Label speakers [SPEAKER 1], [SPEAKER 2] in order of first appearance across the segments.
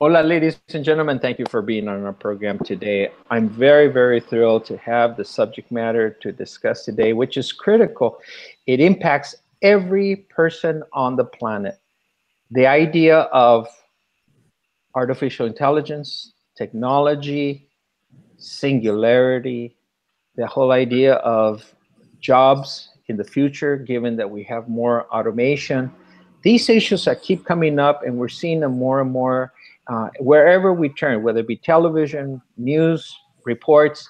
[SPEAKER 1] Hola, ladies and gentlemen. Thank you for being on our program today. I'm very, very thrilled to have the subject matter to discuss today, which is critical. It impacts every person on the planet. The idea of artificial intelligence, technology, singularity, the whole idea of jobs in the future, given that we have more automation. These issues that keep coming up, and we're seeing them more and more wherever we turn, whether it be television, news, reports.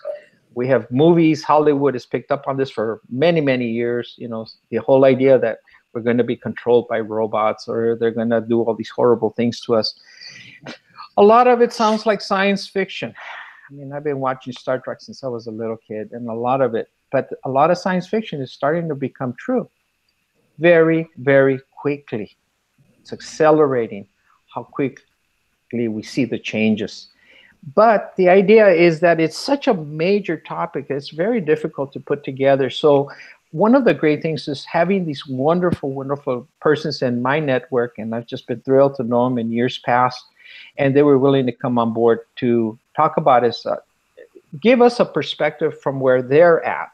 [SPEAKER 1] We have movies. Hollywood has picked up on this for many, many years. You know, the whole idea that we're going to be controlled by robots or they're going to do all these horrible things to us. A lot of it sounds like science fiction. I mean, I've been watching Star Trek since I was a little kid, and a lot of it, but a lot of science fiction is starting to become true very, very quickly. It's accelerating how quickly we see the changes. But the idea is that it's such a major topic, it's very difficult to put together. So one of the great things is having these wonderful, wonderful persons in my network, and I've just been thrilled to know them in years past, and they were willing to come on board to talk about it, give us a perspective from where they're at.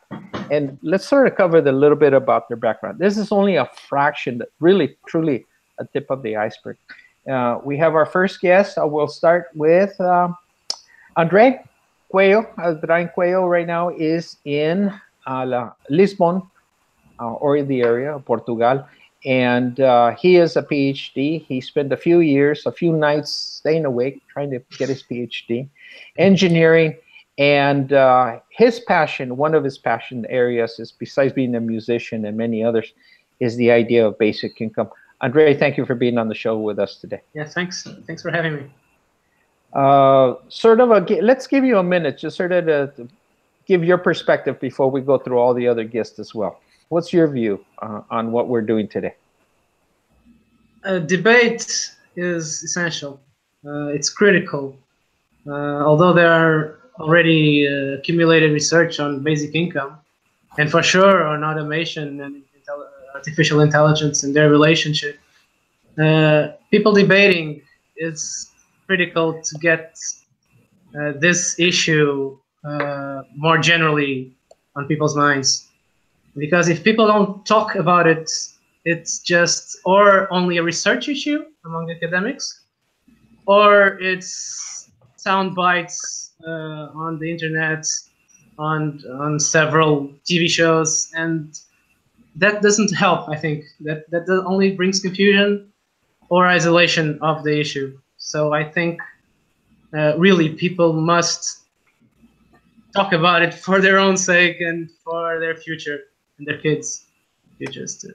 [SPEAKER 1] And let's sort of cover a little bit about their background. This is only a fraction, that really, truly a tip of the iceberg. We have our first guest. We'll start with Andre Cuello. Adrián Cuello right now is in Lisbon, or in the area of Portugal. And he is a PhD. He spent a few years, a few nights staying awake, trying to get his PhD, engineering. And his passion, one of his passion areas is, besides being a musician and many others, is the idea of basic income. Andre, thank you for being on the show with us today.
[SPEAKER 2] Yeah, thanks. Thanks for having me.
[SPEAKER 1] Let's give you a minute, just sort of to give your perspective before we go through all the other guests as well. What's your view on what we're doing today?
[SPEAKER 2] Debate is essential. It's critical. Although there are already accumulated research on basic income, and for sure on automation and artificial intelligence and their relationship, people debating is critical to get this issue more generally on people's minds. Because if people don't talk about it, it's just or only a research issue among academics, or it's sound bites on the internet, on several TV shows, and that doesn't help. I think that only brings confusion or isolation of the issue. So I think really people must talk about it for their own sake and for their future and their kids' futures too.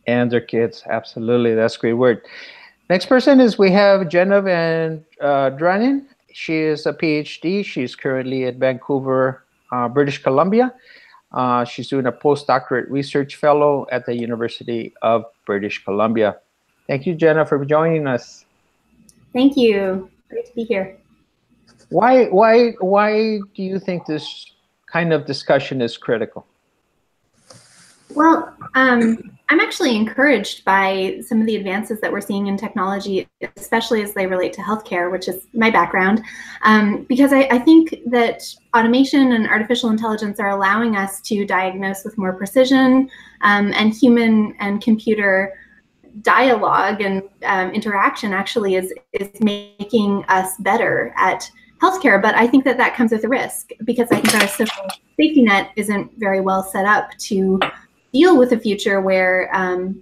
[SPEAKER 1] And their kids, absolutely. That's a great word. Next person is we have Jenna Van Dranen. She is a PhD. She's currently at Vancouver, British Columbia. She's doing a postdoctorate research fellow at the University of British Columbia. Thank you, Jenna, for joining us.
[SPEAKER 3] Thank you. Great to be here.
[SPEAKER 1] Why do you think this kind of discussion is critical?
[SPEAKER 3] Well, I'm actually encouraged by some of the advances that we're seeing in technology, especially as they relate to healthcare, which is my background, because I think that automation and artificial intelligence are allowing us to diagnose with more precision, and human and computer dialogue and interaction actually is making us better at healthcare. But I think that that comes with a risk, because I think our social safety net isn't very well set up to deal with a future where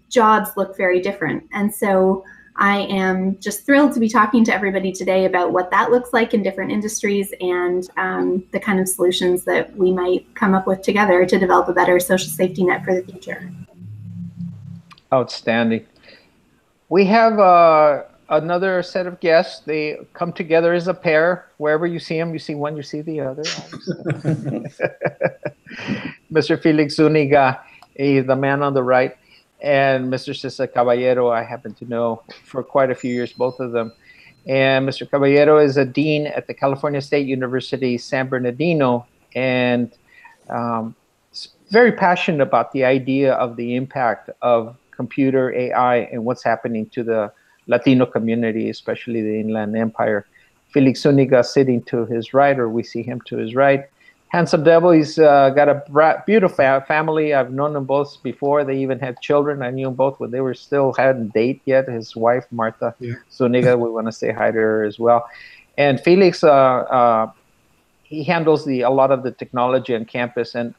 [SPEAKER 3] jobs look very different. And so I am just thrilled to be talking to everybody today about what that looks like in different industries and the kind of solutions that we might come up with together to develop a better social safety net for the future.
[SPEAKER 1] Outstanding. We have another set of guests. They come together as a pair. Wherever you see them, you see one, you see the other. Mr. Felix Zuniga, he's the man on the right, and Mr. Cesar Caballero, I happen to know for quite a few years, both of them. And Mr. Caballero is a dean at the California State University, San Bernardino, and very passionate about the idea of the impact of computer AI and what's happening to the Latino community, especially the Inland Empire. Felix Zuniga sitting to his right, or we see him to his right. Handsome Devil, he's got a beautiful family. I've known them both before. They even had children. I knew them both when they were still hadn't date yet. His wife, Martha Zuniga, we want to say hi to her as well. And Felix, he handles a lot of the technology on campus. And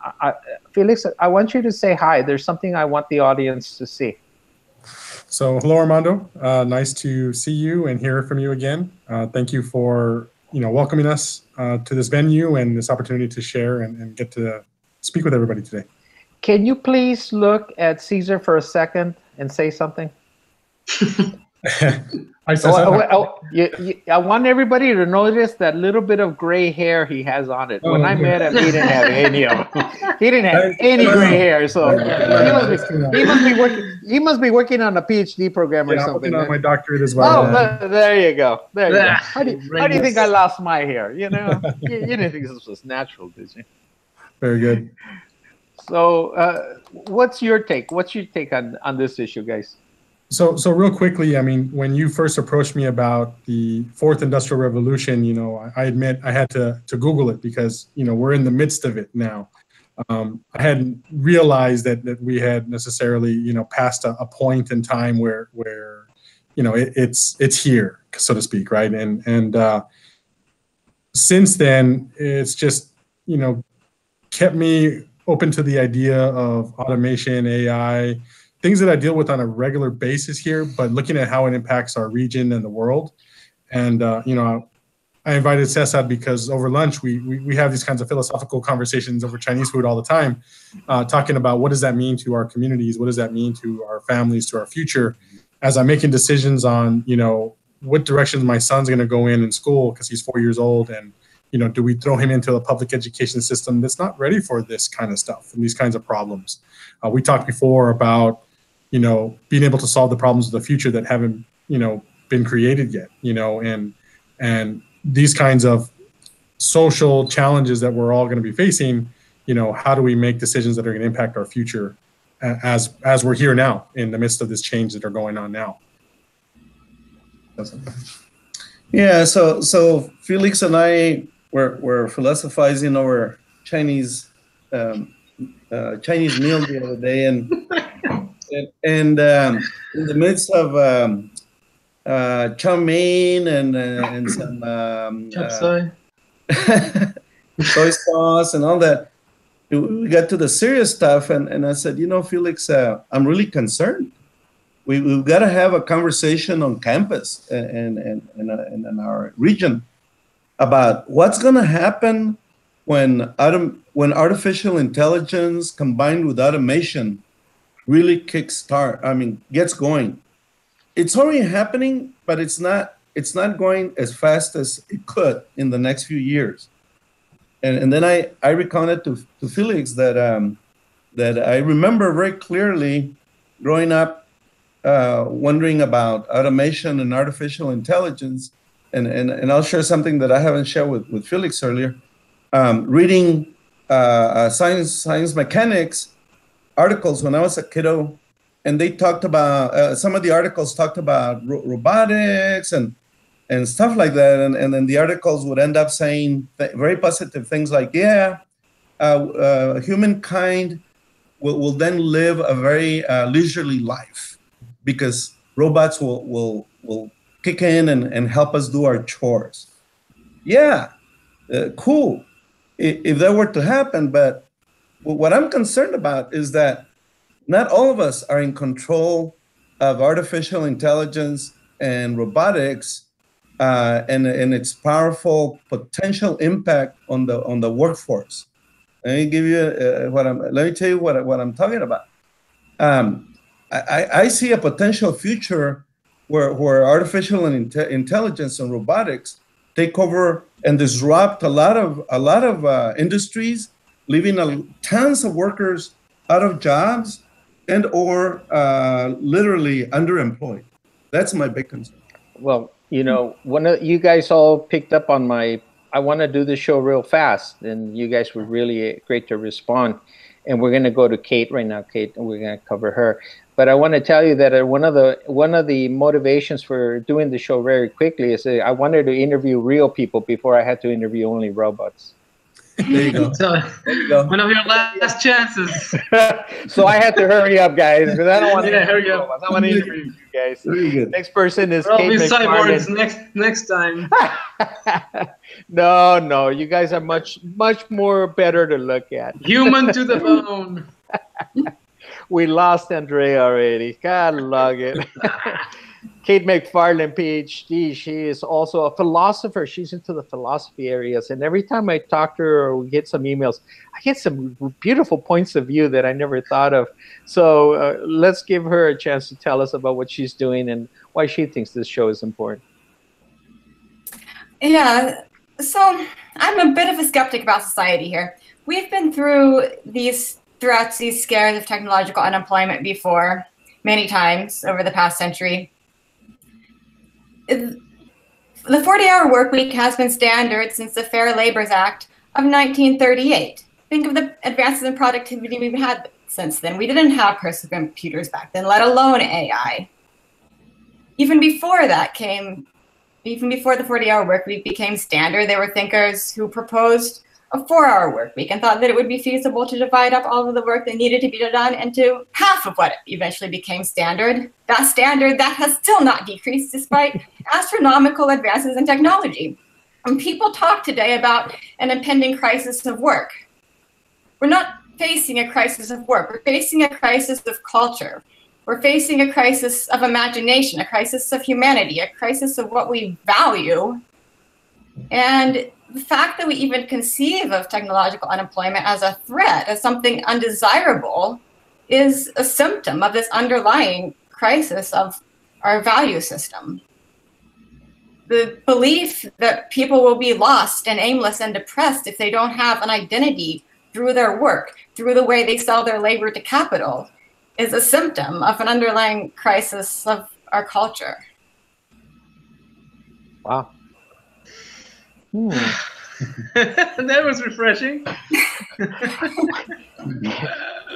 [SPEAKER 1] Felix, I want you to say hi. There's something I want the audience to see.
[SPEAKER 4] So hello, Armando. Nice to see you and hear from you again. Thank you for welcoming us to this venue and this opportunity to share and get to speak with everybody today.
[SPEAKER 1] Can you please look at Caesar for a second and say something?
[SPEAKER 4] I
[SPEAKER 1] want everybody to notice that little bit of gray hair he has on it. When I met him, he didn't have any of them. He didn't have any gray hair. So he must be working on a PhD program or something.
[SPEAKER 4] I'm working on my doctorate as well.
[SPEAKER 1] Oh, there you go. There you go. How do you think I lost my hair? You didn't think this was natural, did you?
[SPEAKER 4] Very good.
[SPEAKER 1] So, what's your take? What's your take on this issue, guys?
[SPEAKER 4] So real quickly, I mean, when you first approached me about the fourth industrial revolution, I admit I had to Google it because, we're in the midst of it now. I hadn't realized that we had necessarily, passed a point in time where it's here, so to speak, right? And since then, it's just, kept me open to the idea of automation, AI, things that I deal with on a regular basis here, but looking at how it impacts our region and the world. And, I invited Cesar because over lunch, we have these kinds of philosophical conversations over Chinese food all the time, talking about what does that mean to our communities? What does that mean to our families, to our future? As I'm making decisions on, what direction my son's going to go in school because he's 4 years old. And, do we throw him into a public education system that's not ready for this kind of stuff and these kinds of problems? We talked before about, being able to solve the problems of the future that haven't, been created yet, and these kinds of social challenges that we're all going to be facing, how do we make decisions that are going to impact our future as we're here now in the midst of this change that are going on now?
[SPEAKER 5] Yeah, so Felix and I were philosophizing over Chinese meal the other day, and in the midst of chow mein and some soy sauce and all that, we got to the serious stuff, and I said, Felix, I'm really concerned. We've got to have a conversation on campus and in our region about what's going to happen when artificial intelligence combined with automation really gets going. It's already happening, but it's not going as fast as it could in the next few years. And then I recounted to Felix that I remember very clearly growing up wondering about automation and artificial intelligence, and I'll share something that I haven't shared with Felix earlier. Reading science mechanics articles when I was a kiddo, and they talked about some of the articles talked about robotics and stuff like that, and then the articles would end up saying very positive things like, humankind will then live a very leisurely life because robots will kick in and help us do our chores. Yeah, cool, if that were to happen, but what I'm concerned about is that not all of us are in control of artificial intelligence and robotics and its powerful potential impact on the workforce. Let me give you let me tell you what I'm talking about. I see a potential future where artificial intelligence and robotics take over and disrupt a lot of industries, leaving tons of workers out of jobs and or literally underemployed. That's my big concern.
[SPEAKER 1] Well, you guys all picked up on I want to do the show real fast, and you guys were really great to respond. and we're going to go to Kate right now. Kate, and we're going to cover her. But I want to tell you that one of the motivations for doing the show very quickly is that I wanted to interview real people before I had to interview only robots.
[SPEAKER 5] There you go.
[SPEAKER 2] So,
[SPEAKER 5] There you go.
[SPEAKER 2] one of your last chances.
[SPEAKER 1] So I had to hurry up, guys, because I don't want to
[SPEAKER 2] hurry up.
[SPEAKER 1] I want to interview you guys.
[SPEAKER 5] Very good.
[SPEAKER 1] Next person is
[SPEAKER 2] We'll
[SPEAKER 1] Kate
[SPEAKER 2] be
[SPEAKER 1] McFarland.
[SPEAKER 2] cyborgs next time.
[SPEAKER 1] No, you guys are much more better to look at.
[SPEAKER 2] Human to the bone.
[SPEAKER 1] We lost Andrea already. God love it. Kate McFarland, PhD. She is also a philosopher. She's into the philosophy areas. And every time I talk to her or we get some emails, I get some beautiful points of view that I never thought of. So let's give her a chance to tell us about what she's doing and why she thinks this show is important.
[SPEAKER 6] Yeah, so I'm a bit of a skeptic about society here. We've been through these threats, these scares of technological unemployment before, many times over the past century. The 40-hour work week has been standard since the Fair Labor Act of 1938. Think of the advances in productivity we've had since then. We didn't have personal computers back then, let alone AI. Even before that even before the 40-hour work week became standard, there were thinkers who proposed a 4-hour work week and thought that it would be feasible to divide up all of the work that needed to be done into half of what eventually became standard. That standard that has still not decreased despite astronomical advances in technology. And people talk today about an impending crisis of work. We're not facing a crisis of work. We're facing a crisis of culture. We're facing a crisis of imagination, a crisis of humanity, a crisis of what we value. And the fact that we even conceive of technological unemployment as a threat, as something undesirable, is a symptom of this underlying crisis of our value system. The belief that people will be lost and aimless and depressed if they don't have an identity through their work, through the way they sell their labor to capital, is a symptom of an underlying crisis of our culture.
[SPEAKER 1] Wow.
[SPEAKER 2] That was refreshing.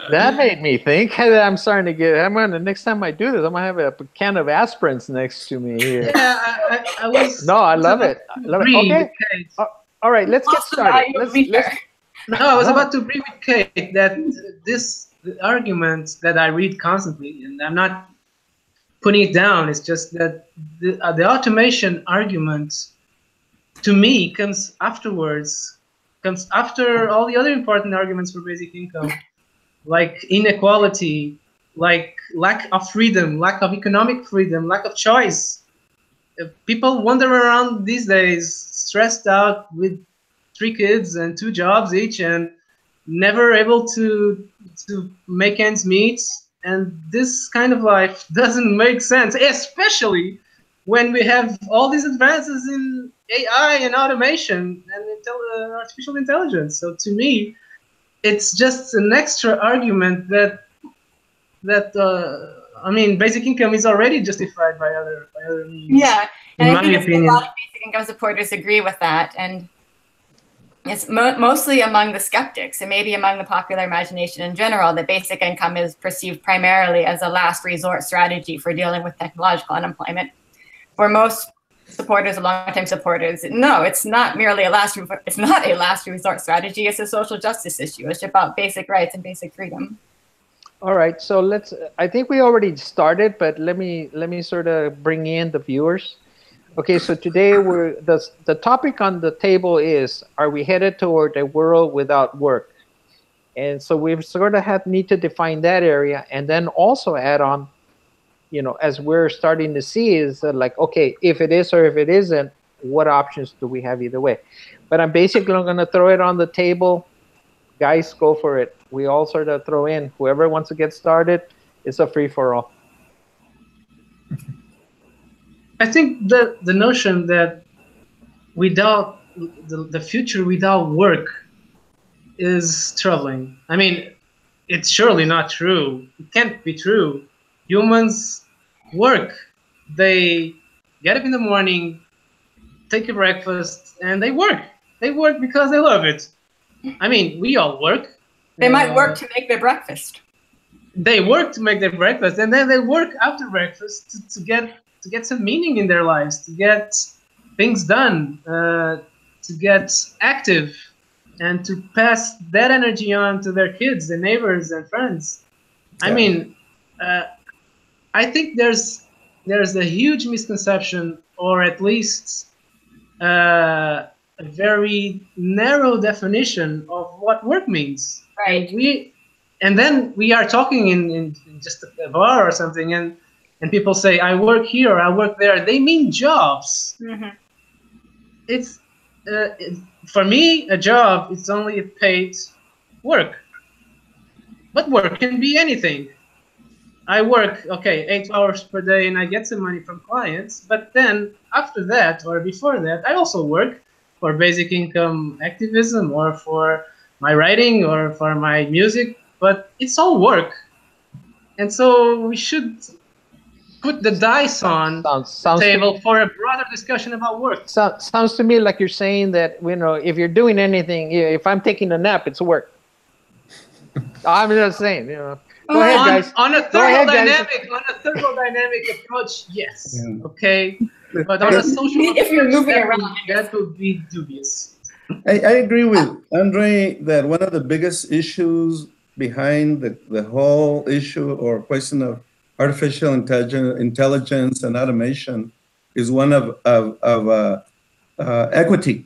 [SPEAKER 1] That made me think. I'm starting to get. Next time I do this, I'm gonna have a can of aspirins next to me here.
[SPEAKER 2] Yeah, I was.
[SPEAKER 1] No, I love it. I love it. Okay. All right, let's get started.
[SPEAKER 2] No, I was about to agree with Kate that the argument that I read constantly, and I'm not putting it down. It's just that the automation argument, to me, comes afterwards, comes after all the other important arguments for basic income, like inequality, like lack of freedom, lack of economic freedom, lack of choice. People wander around these days stressed out with 3 kids and 2 jobs each and never able to make ends meet. And this kind of life doesn't make sense, especially when we have all these advances in AI and automation and artificial intelligence. So to me, it's just an extra argument that I mean, basic income is already justified by other means.
[SPEAKER 6] Yeah, and
[SPEAKER 2] in
[SPEAKER 6] I
[SPEAKER 2] my
[SPEAKER 6] think
[SPEAKER 2] opinion.
[SPEAKER 6] a lot of basic income supporters agree with that, and it's mostly among the skeptics and maybe among the popular imagination in general that basic income is perceived primarily as a last resort strategy for dealing with technological unemployment. For most supporters, long-time supporters, no, it's not merely a last resort strategy. It's a social justice issue. It's about basic rights and basic freedom.
[SPEAKER 1] All right, so I think we already started, but let me sort of bring in the viewers. Okay, so today the topic on the table is, are we headed toward a world without work? And so we sort of need to define that area, and then also add on, you know, as we're starting to see, is like, okay, if it is or if it isn't, what options do we have either way? But I'm basically going to throw it on the table. Guys, go for it. We all sort of throw in. Whoever wants to get started, it's a free-for-all.
[SPEAKER 2] I think the notion that without the future without work is troubling. I mean, it's surely not true. It can't be true. Humans work. They get up in the morning, take a breakfast, and they work. They work because they love it. I mean, we all work.
[SPEAKER 6] They might work to make their breakfast.
[SPEAKER 2] They work to make their breakfast, and then they work after breakfast to get some meaning in their lives, to get things done, to get active, and to pass that energy on to their kids and neighbors and friends. Yeah. I mean, I think there's a huge misconception, or at least a very narrow definition of what work means.
[SPEAKER 6] Right.
[SPEAKER 2] And then we are talking in just a bar or something, and people say, I work here, I work there. They mean jobs. Mm-hmm. It's for me, a job is only a paid work. But work can be anything. I work, 8 hours per day, and I get some money from clients. But then after that, or before that, I also work for basic income activism, or for my writing, or for my music. But it's all work. And so we should put the dice on the table for a broader discussion about work.
[SPEAKER 1] Sounds to me like you're saying that, if you're doing anything, if I'm taking a nap, it's work. I'm just saying, Go ahead, guys.
[SPEAKER 2] On a thermodynamic approach, yes. Yeah. Okay. But on a social
[SPEAKER 6] if you're moving around,
[SPEAKER 2] that would be dubious.
[SPEAKER 5] I agree with Andre that one of the biggest issues behind the whole issue or question of artificial intelligence and automation is one of equity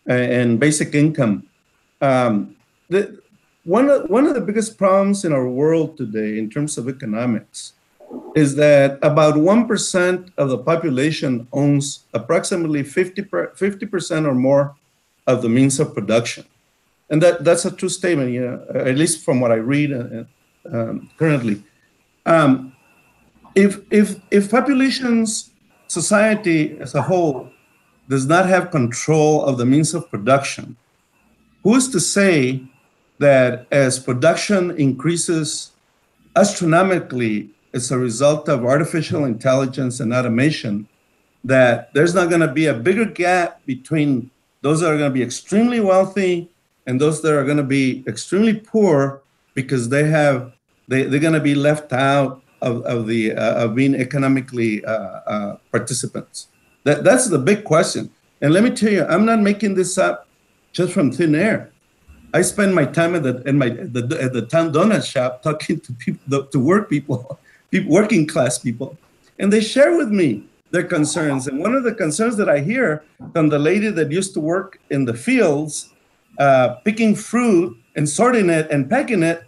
[SPEAKER 5] and basic income. One of the biggest problems in our world today in terms of economics is that about 1% of the population owns approximately 50% or more of the means of production. And that's a true statement, at least from what I read currently. If populations, society as a whole, does not have control of the means of production, who is to say that as production increases astronomically as a result of artificial intelligence and automation, that there's not going to be a bigger gap between those that are going to be extremely wealthy and those that are going to be extremely poor because they're going to be left out of being economically participants. That's the big question. And let me tell you, I'm not making this up just from thin air. I spend my time at the town donut shop talking to people, to working class people, and they share with me their concerns. And one of the concerns that I hear from the lady that used to work in the fields, picking fruit and sorting it and packing it,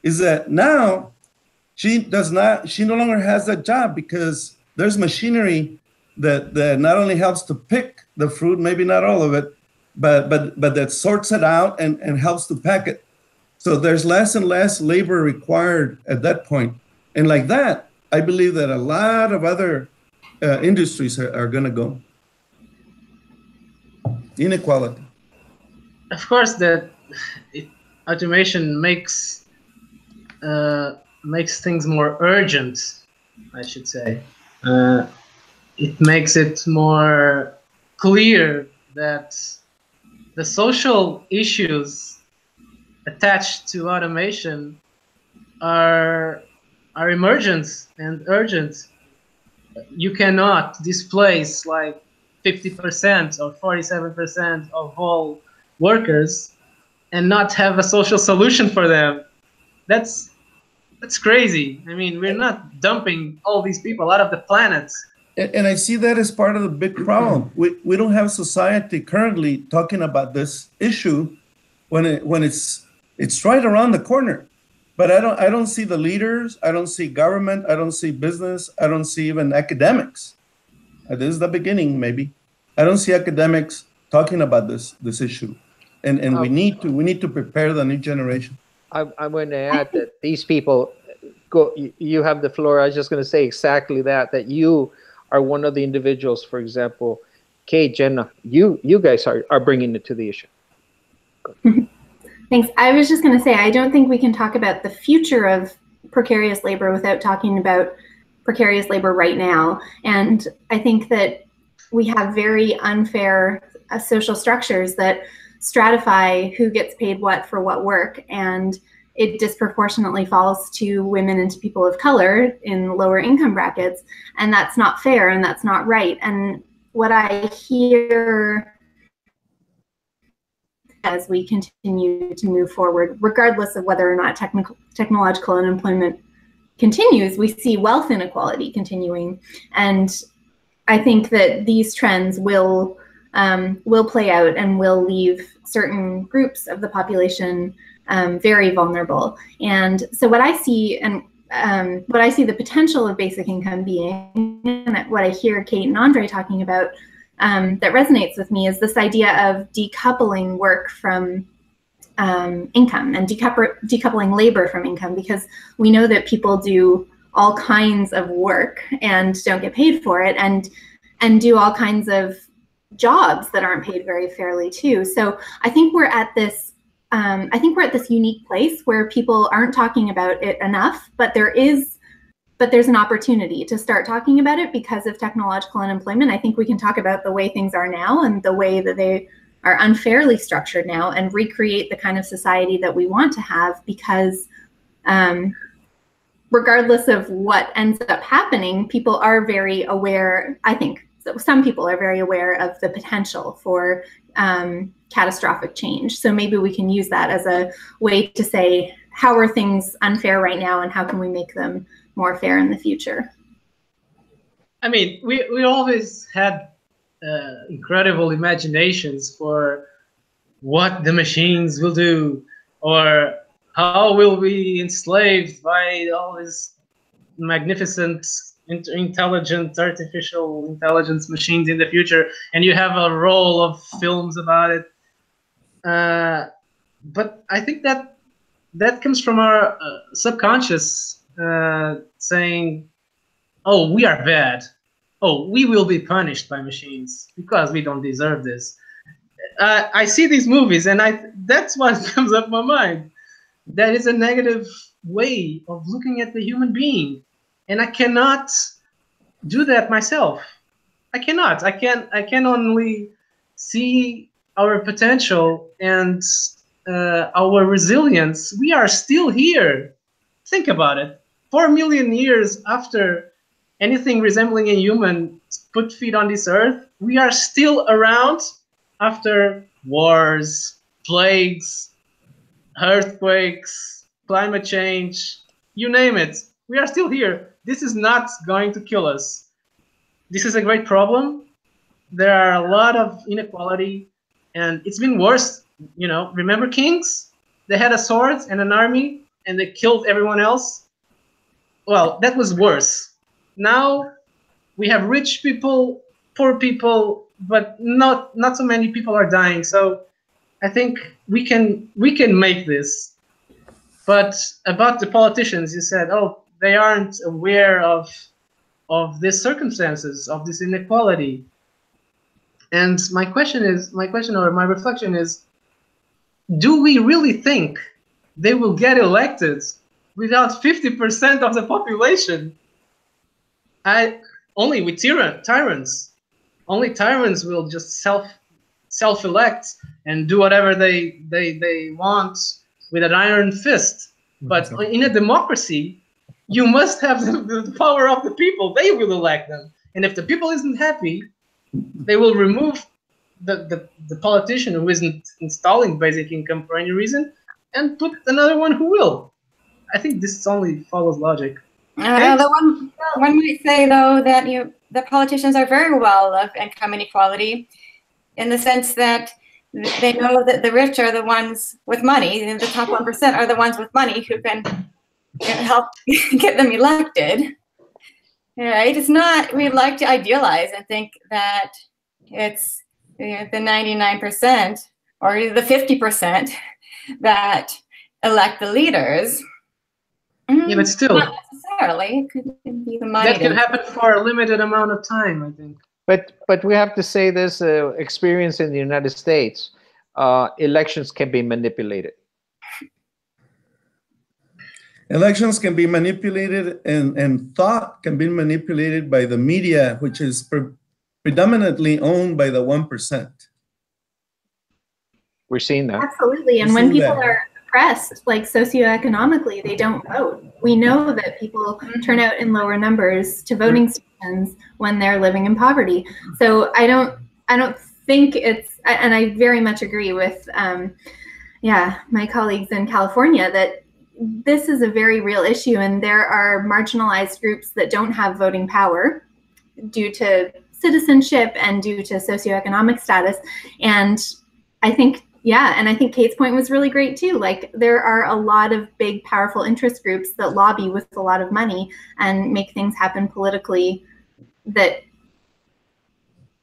[SPEAKER 5] is that now she no longer has that job because there's machinery that not only helps to pick the fruit, maybe not all of it, but that sorts it out and helps to pack it. So there's less and less labor required at that point. And like that, I believe that a lot of other industries are going to go. Inequality.
[SPEAKER 2] Of course, that automation makes things more urgent, I should say. It makes it more clear that the social issues attached to automation are emergent and urgent. You cannot displace like 50% or 47% of all workers and not have a social solution for them. That's crazy. I mean, we're not dumping all these people out of the planet.
[SPEAKER 5] And I see that as part of the big problem. We don't have society currently talking about this issue when it's right around the corner. But I don't see the leaders, I don't see government, I don't see business, I don't see even academics. This is the beginning, maybe. I don't see academics talking about this issue. And we need to prepare the new generation.
[SPEAKER 1] I'm going to add that these people you have the floor. I was just going to say exactly that you are one of the individuals, for example, Kate, Jenna, you guys are bringing it to the issue.
[SPEAKER 3] Thanks. I was just going to say, I don't think we can talk about the future of precarious labor without talking about precarious labor right now. And I think that we have very unfair social structures that stratify who gets paid what for what work, and it disproportionately falls to women and to people of color in lower income brackets, and that's not fair and that's not right. And what I hear as we continue to move forward, regardless of whether or not technological unemployment continues, we see wealth inequality continuing. And I think that these trends will play out and will leave certain groups of the population very vulnerable. And so what I see, and what I see the potential of basic income being, and what I hear Kate and Andre talking about that resonates with me, is this idea of decoupling work from income, and decoupling labor from income, because we know that people do all kinds of work and don't get paid for it, and do all kinds of jobs that aren't paid very fairly too. So I think we're at this unique place where people aren't talking about it enough, but there's an opportunity to start talking about it because of technological unemployment. I think we can talk about the way things are now and the way that they are unfairly structured now, and recreate the kind of society that we want to have, because regardless of what ends up happening, people are very aware, I think, some people are very aware of the potential for catastrophic change. So maybe we can use that as a way to say, how are things unfair right now and how can we make them more fair in the future?
[SPEAKER 2] I mean, we always had incredible imaginations for what the machines will do, or how will we enslaved by all these magnificent intelligent artificial intelligence machines in the future, and you have a roll of films about it. But I think that comes from our subconscious saying, oh, we are bad. Oh, we will be punished by machines because we don't deserve this. I see these movies, and that's what comes up in my mind. That is a negative way of looking at the human being. And I cannot do that myself. I cannot. I can only see our potential and our resilience. We are still here. Think about it. 4 million years after anything resembling a human put feet on this earth, we are still around after wars, plagues, earthquakes, climate change, you name it. We are still here. This is not going to kill us. This is a great problem. There are a lot of inequality, and it's been worse. You know, remember kings? They had a sword and an army, and they killed everyone else. Well, that was worse. Now we have rich people, poor people, but not so many people are dying. So I think we can make this. But about the politicians, you said, oh, they aren't aware of these circumstances, of this inequality. And my reflection is, do we really think they will get elected without 50% of the population? Only with tyrants. Only tyrants will just self-elect and do whatever they want with an iron fist. But in a democracy, you must have the power of the people. They will elect them. And if the people isn't happy, they will remove the politician who isn't installing basic income for any reason and put another one who will. I think this only follows logic.
[SPEAKER 6] One might say, though, that the politicians are very well of income inequality, in the sense that they know that the rich are the ones with money, and the top 1% are the ones with money who can help get them elected. Right? It's not, we like to idealize and think that it's the 99% or the 50% that elect the leaders.
[SPEAKER 2] Yeah, but still,
[SPEAKER 6] not necessarily. It could be the money.
[SPEAKER 2] That can happen for a limited amount of time, I think.
[SPEAKER 1] But we have to say this experience in the United States. Elections can be manipulated.
[SPEAKER 5] Elections can be manipulated, and thought can be manipulated by the media, which is predominantly owned by the 1%.
[SPEAKER 1] We're seeing that.
[SPEAKER 3] Absolutely. And when people are oppressed, like socioeconomically, they don't vote. We know that people turn out in lower numbers to voting stations when they're living in poverty. So I don't think it's, and I very much agree with my colleagues in California that this is a very real issue, and there are marginalized groups that don't have voting power due to citizenship and due to socioeconomic status. And I think, and I think Kate's point was really great too. Like, there are a lot of big, powerful interest groups that lobby with a lot of money and make things happen politically that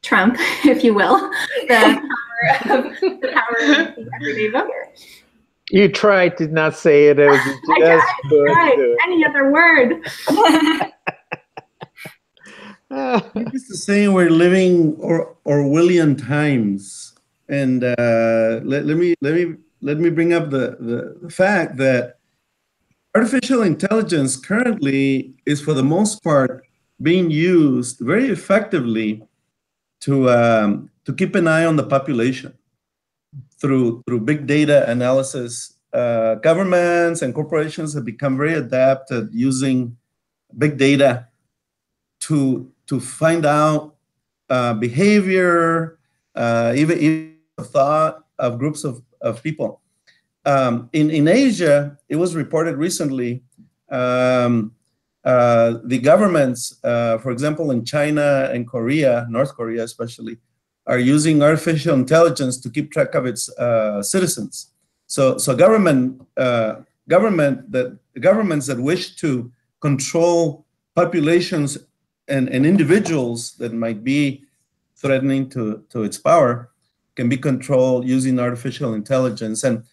[SPEAKER 3] Trump, if you will, the power of the everyday voter.
[SPEAKER 1] You tried to not say it. It was just
[SPEAKER 3] I any other word.
[SPEAKER 5] It's the saying we're living Orwellian times, and let me bring up the fact that artificial intelligence currently is, for the most part, being used very effectively to keep an eye on the population through big data analysis. Governments and corporations have become very adept at using big data to find out behavior, even thought of groups of people. In Asia, it was reported recently, the governments, for example, in China and Korea, North Korea especially, are using artificial intelligence to keep track of its citizens. So governments that wish to control populations and individuals that might be threatening to its power can be controlled using artificial intelligence. And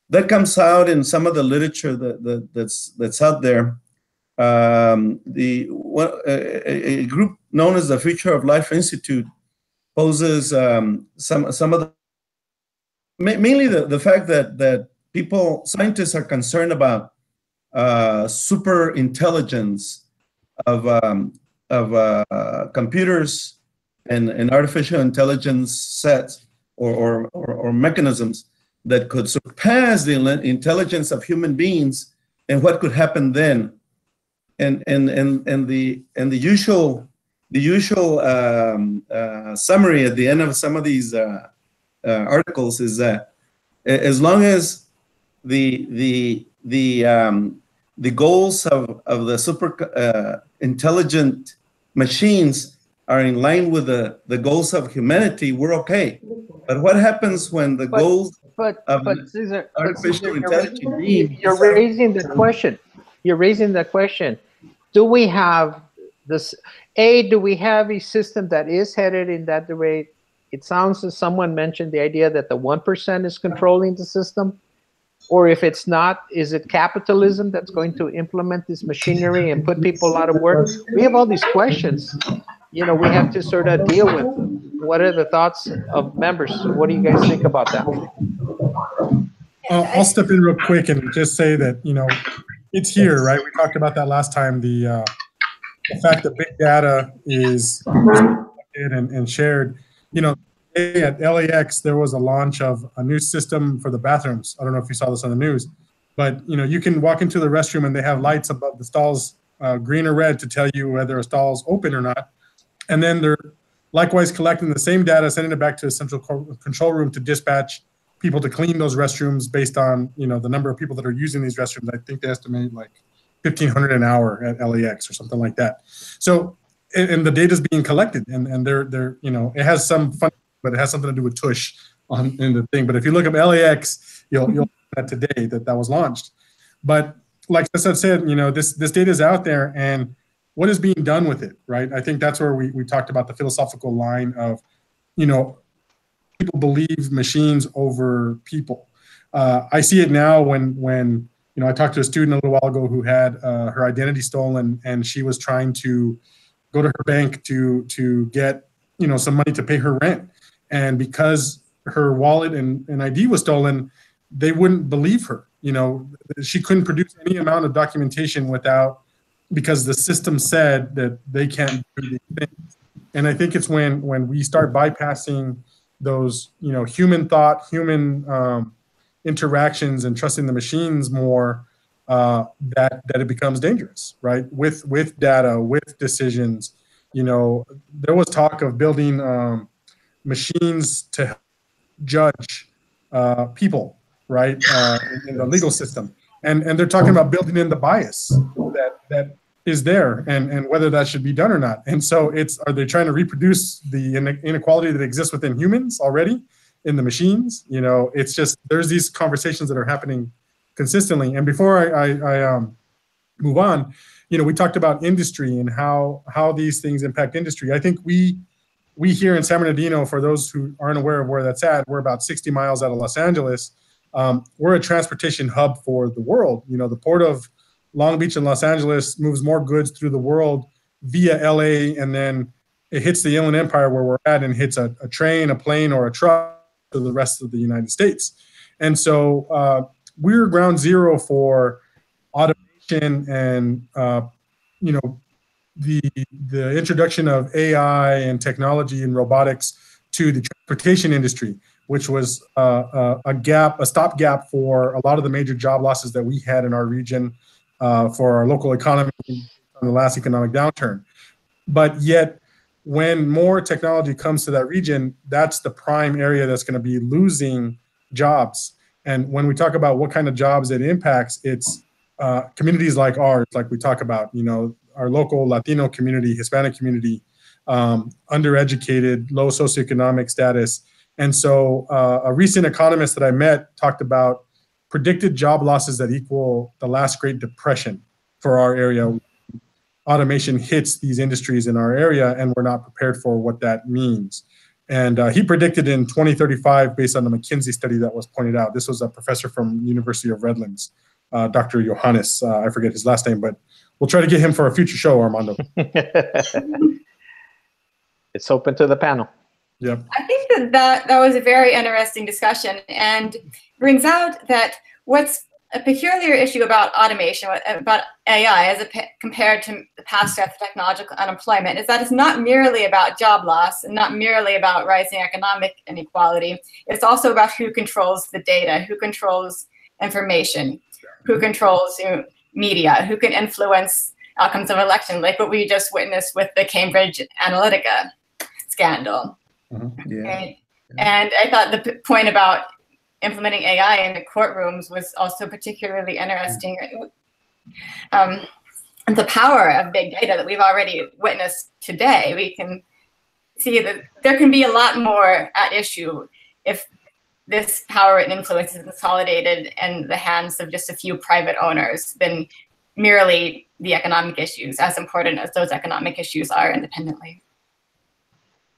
[SPEAKER 5] that comes out in some of the literature that's out there. A group known as the Future of Life Institute poses some of the, mainly the fact that scientists are concerned about super intelligence of computers and artificial intelligence sets or mechanisms that could surpass the intelligence of human beings, and what could happen then. And the usual summary at the end of some of these articles is that as long as the goals of the super intelligent machines are in line with the goals of humanity, we're okay. But what happens when the goals of artificial intelligence beings?
[SPEAKER 1] You're raising the question. You're raising the question. Do we have this? Do we have a system that is headed in that way? It sounds as someone mentioned the idea that the 1% is controlling the system. Or if it's not, is it capitalism that's going to implement this machinery and put people out of work? We have all these questions. You know, we have to sort of deal with them. What are the thoughts of members? What do you guys think about that?
[SPEAKER 4] I'll step in real quick and just say that, you know, it's here, right? We talked about that last time, the fact that big data is and shared. You know, at LAX, there was a launch of a new system for the bathrooms. I don't know if you saw this on the news, but, you know, you can walk into the restroom and they have lights above the stalls, green or red, to tell you whether a stall is open or not. And then they're likewise collecting the same data, sending it back to a central control room to dispatch people to clean those restrooms based on, you know, the number of people that are using these restrooms. I think they estimate like 1,500 an hour at LAX or something like that. So, and the data is being collected, and they're you know, it has some fun, but it has something to do with tush in the thing. But if you look up LAX, you'll see that today that was launched. But like I said, you know, this data is out there, and what is being done with it, right? I think that's where we talked about the philosophical line of, you know, people believe machines over people. I see it now when you know, I talked to a student a little while ago who had her identity stolen, and she was trying to go to her bank to get, you know, some money to pay her rent. And because her wallet and ID was stolen, they wouldn't believe her. You know, she couldn't produce any amount of documentation because the system said that they can't do these things. And I think it's when we start bypassing those human thought, human interactions, and trusting the machines more, that it becomes dangerous, right? With data, with decisions. There was talk of building machines to judge people, right, in the legal system, and they're talking about building in the bias that is there, and whether that should be done or not. And so are they trying to reproduce the inequality that exists within humans already in the machines? It's just, there's these conversations that are happening consistently. And before I move on, we talked about industry and how these things impact industry. I think we here in San Bernardino, for those who aren't aware of where that's at, we're about 60 miles out of Los Angeles. We're a transportation hub for the world. The port of Long Beach and Los Angeles moves more goods through the world via LA, and then it hits the Inland Empire where we're at and hits a train, a plane, or a truck to the rest of the United States. And so we're ground zero for automation and the introduction of AI and technology and robotics to the transportation industry, which was a stopgap for a lot of the major job losses that we had in our region for our local economy on the last economic downturn. But yet, when more technology comes to that region, that's the prime area that's going to be losing jobs. And when we talk about what kind of jobs it impacts, it's communities like ours, like we talk about, our local Latino community, Hispanic community, undereducated, low socioeconomic status. And so a recent economist that I met talked about predicted job losses that equal the last Great Depression for our area. Automation hits these industries in our area, and we're not prepared for what that means. And he predicted in 2035, based on the McKinsey study that was pointed out. This was a professor from University of Redlands, Dr. Johannes. I forget his last name, but we'll try to get him for a future show, Armando.
[SPEAKER 1] It's open to the panel.
[SPEAKER 4] Yep.
[SPEAKER 6] I think that was a very interesting discussion, and brings out that what's a peculiar issue about automation, about AI, as compared to the past of technological unemployment, is that it's not merely about job loss and not merely about rising economic inequality. It's also about who controls the data, who controls information, who controls media, who can influence outcomes of election, like what we just witnessed with the Cambridge Analytica scandal.
[SPEAKER 5] Mm-hmm. Yeah.
[SPEAKER 6] Right? And I thought the point about implementing AI in the courtrooms was also particularly interesting. And the power of big data that we've already witnessed today, we can see that there can be a lot more at issue if this power and influence is consolidated in the hands of just a few private owners than merely the economic issues, as important as those economic issues are independently.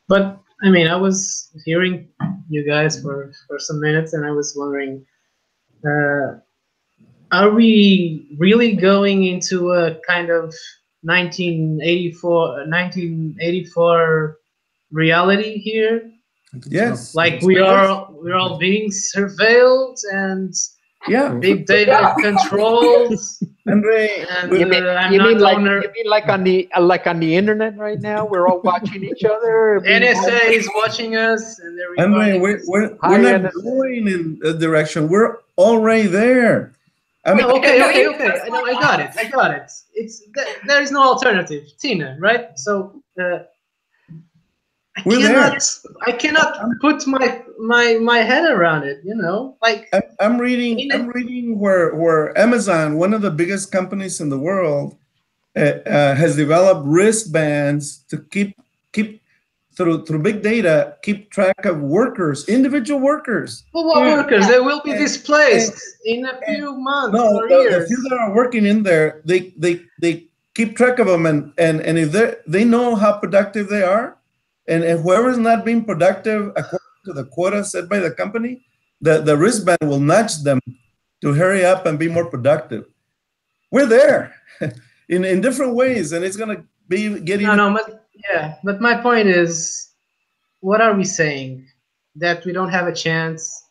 [SPEAKER 2] But I mean, I was hearing you guys for some minutes, and I was wondering, are we really going into a kind of 1984 reality here?
[SPEAKER 5] Yes.
[SPEAKER 2] Like we're all being surveilled and big data controls.
[SPEAKER 5] Andre,
[SPEAKER 1] You mean like on the internet right now? We're all watching each other.
[SPEAKER 2] NSA is watching us, and they're
[SPEAKER 5] Andre, we're not going in a direction. We're already there. I mean,
[SPEAKER 2] okay. No, I got it. There is no alternative, Tina, right? So I cannot put my head around it. Like
[SPEAKER 5] I'm reading where Amazon, one of the biggest companies in the world, has developed wristbands to keep through big data, keep track of workers, individual workers.
[SPEAKER 2] Well, what workers? They will be displaced in a few months or years.
[SPEAKER 5] The few that are working in there, they keep track of them, and if they know how productive they are, and whoever's not being productive according to the quota set by the company, the wristband will nudge them to hurry up and be more productive. We're there in different ways, and it's going to be getting...
[SPEAKER 2] But my point is, what are we saying? That we don't have a chance?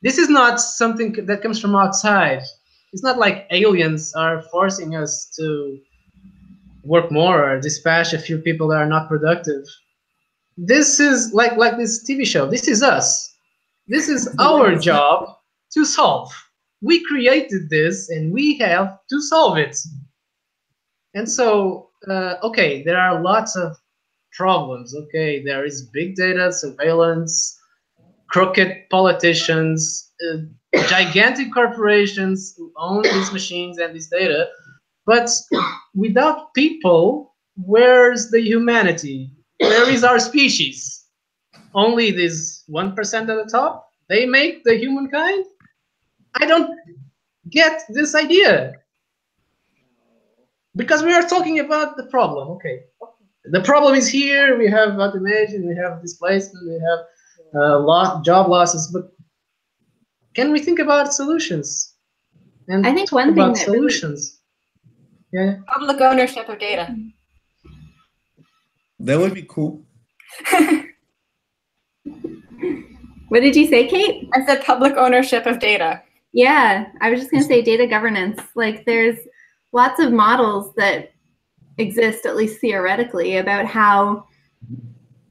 [SPEAKER 2] This is not something that comes from outside. It's not like aliens are forcing us to work more or dispatch a few people that are not productive. this is like this TV show. This is us. This is our job to solve. We created this, and we have to solve it. And so, okay, there are lots of problems. Okay, there is big data, surveillance, crooked politicians, gigantic corporations who own these machines and this data. But without people, where's the humanity? Where is our species? Only this 1% at the top? They make the humankind? I don't get this idea. Because we are talking about the problem. Okay, the problem is here. We have automation, we have displacement, we have job losses. But can we think about solutions? And
[SPEAKER 3] I think one thing that
[SPEAKER 2] solutions. Yeah.
[SPEAKER 6] Public ownership of data.
[SPEAKER 5] That would be cool.
[SPEAKER 3] What did you say, Kate?
[SPEAKER 6] I said public ownership of data.
[SPEAKER 3] Yeah, I was just going to say data governance. Like there's lots of models that exist, at least theoretically, about how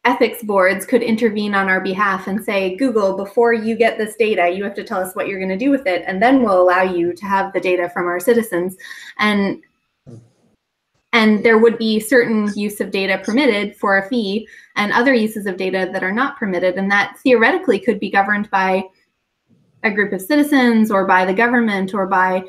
[SPEAKER 3] ethics boards could intervene on our behalf and say, Google, before you get this data, you have to tell us what you're going to do with it, and then we'll allow you to have the data from our citizens. And there would be certain use of data permitted for a fee and other uses of data that are not permitted. And that theoretically could be governed by a group of citizens or by the government or by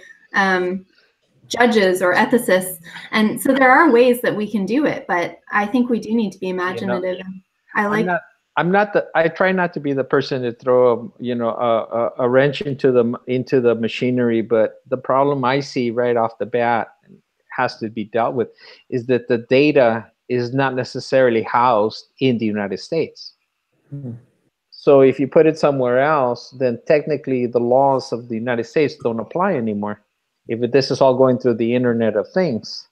[SPEAKER 3] judges or ethicists. And so there are ways that we can do it, but I think we do need to be imaginative.
[SPEAKER 1] I try not to be the person to throw a wrench into the machinery, but the problem I see right off the bat has to be dealt with is that the data is not necessarily housed in the United States. Mm-hmm. So if you put it somewhere else, then technically the laws of the United States don't apply anymore. If this is all going through the Internet of Things,